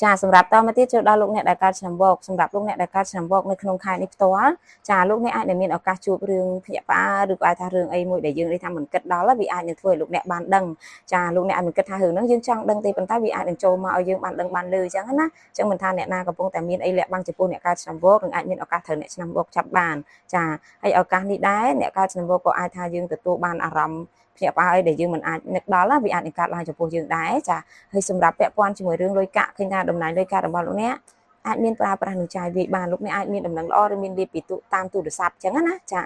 ចាសម្រាប់តមកទៀតចូលដល់លោកអ្នកដែលកើតឆ្នាំវកសម្រាប់លោកអ្នកដែលកើតឆ្នាំវកនៅក្នុងខែនេះផ្ទាល់ចាលោកអ្នកអាចមានឱកាសជួបរឿងភ្ញាក់ផ្អើលឬក៏អាចថារឿងអីមួយដែលយើងនេះថាមិនគិតដល់វាអាចនឹងធ្វើឲ្យលោកអ្នកបានដឹងចាលោកអ្នកអាចមិនគិតថារឿងហ្នឹងយើងចង់ដឹងទេប៉ុន្តែវាអាចនឹងចូលមកឲ្យយើងបានដឹងបានលឺអញ្ចឹងណាអញ្ចឹងមិនថាអ្នកណាកំពុងតែមានអីលាក់បាំងចំពោះអ្នកកើតឆ្នាំវកនឹងអាចមានឱកាសត្រូវអ្នកឆ្នាំវកចាប់បានចាហើយឱកាសនេះដែរអ្នកកើតឆ្នាំវកក៏អាចថាយើងទទួលបានអារម្មណ៍ភ្ញាក់ផ្អើលអីដែលយើងមិនអាចនឹកដល់វាអាចនឹងកើតឡើងចំពោះយើងដែរចាហើយសម្រាប់ពាក់ព័ន្ធជាមួយរឿងលុយកាក់ឃើញថាដំណើរលុយកាក់របស់លោកអ្នកអាចមានប្រើប្រាស់នឹងចាយវាយបានលោកអ្នកអាចមានដំណឹងល្អឬមានលៀបពីតាមទូរស័ព្ទអញ្ចឹងណាចា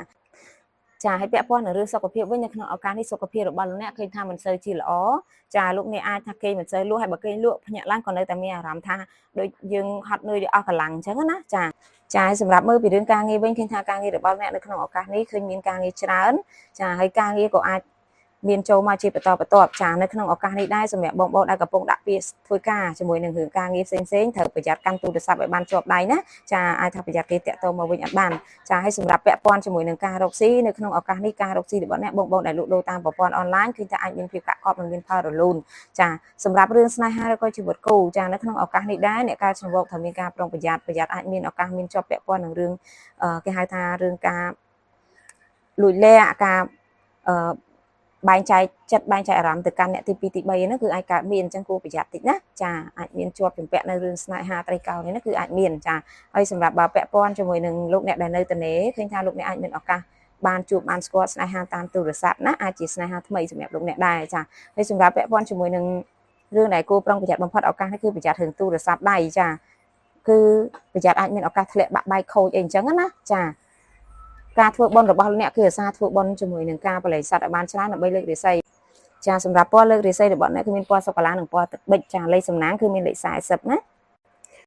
ហើយពាក់ព័ន្ធនឹងរឿងសុខភាពវិញនៅក្នុងឱកាសនេះសុខភាពរបស់លោកអ្នកឃើញថាមិនសូវជាល្អចាលោកអ្នកអាចថាគេមិនសូវលក់ហើយបើគេលក់ភ្ញាក់ឡើងក៏នៅតែមានអារម្មណ៍ថាដូចយើងហត់នឿយអស់កម្លាំងអញ្ចឹងណាចាសម្រាប់មើលពីរឿងការងារវិញឃើញថាការងាររបស់អ្នកនៅក្នុងឱកាសនេះឃើញមានការងារច្រើនចាហើយការងារក៏អាចមានចូលមកជាបន្តបន្ទាប់ចានៅក្នុងឱកាសនេះដែរសម្រាប់បងប្អូនដែលកំពុងដាក់ពាក្យធ្វើការជាមួយនឹងរឿងការងារផ្សេងៗត្រូវប្រយ័ត្នកាន់ទូរស័ព្ទឲ្យបានជាប់ដៃណាចាអាចថាប្រយ័ត្នគេតាក់ទងមកវិញអត់បានចាហើយសម្រាប់ពាក់ព័ន្ធជាមួយនឹងការរកស៊ីនៅក្នុងឱកាសនេះការរកស៊ីរបស់អ្នកបងប្អូនដែលលក់ដូរតាមប្រព័ន្ធអនឡាញគឺថាអាចមានភាពកាក់កបនិងមានផលរលូនចាសម្រាប់រឿងស្នេហាឬក៏ជីវិតគូចានៅក្នុងឱកាសនេះដែរអ្នកកើតឆ្នាំវកត្រូវមានការប្រុងប្រយ័ត្នអាចមានឱកាសមានជាប់ពាក់ព័ន្ធនឹងរឿងគេហៅថារឿងការលួចលាក់ការបែងចែកចិត្តបែងចែកអារម្មណ៍ទៅកាន់អ្នកទី2ទី3ហ្នឹងគឺអាចកើតមានអញ្ចឹងគួរប្រយ័ត្នតិចណាចាអាចមានជាប់ជំពាក់នៅរឿងស្នេហាត្រីកោណនេះគឺអាចមានចាហើយសម្រាប់បើពាក់ព័ន្ធជាមួយនឹងលោកអ្នកដែលនៅទនេឃើញថាលោកអ្នកអាចមានឱកាសបានជួបបានស្គាល់ស្នេហាតាមទូរស័ព្ទណាអាចជាស្នេហាថ្មីសម្រាប់លោកអ្នកដែរចាហើយសម្រាប់ពាក់ព័ន្ធជាមួយនឹងរឿងដែលគួរប្រុងប្រយ័ត្នបំផុតឱកាសនេះគឺប្រយ័ត្នរឿងទូរស័ព្ទដៃចាគឺប្រយ័ត្នអាចមានឱកាសធ្លាក់បាក់បែកខូចអីអញ្ចឹងណាចាការធ្វើបុណ្យរបស់លោកអ្នកគឺអាសាធ្វើបុណ្យជាមួយនឹងការបរិស័ទឲ្យបានច្រើនដើម្បីលើករាសីចាសម្រាប់ពណ៌លើករាសីរបស់អ្នកគឺមានពណ៌សូកូឡានិងពណ៌ទឹកប៊ិចចាលេខសំណាងគឺមានលេខ40ណា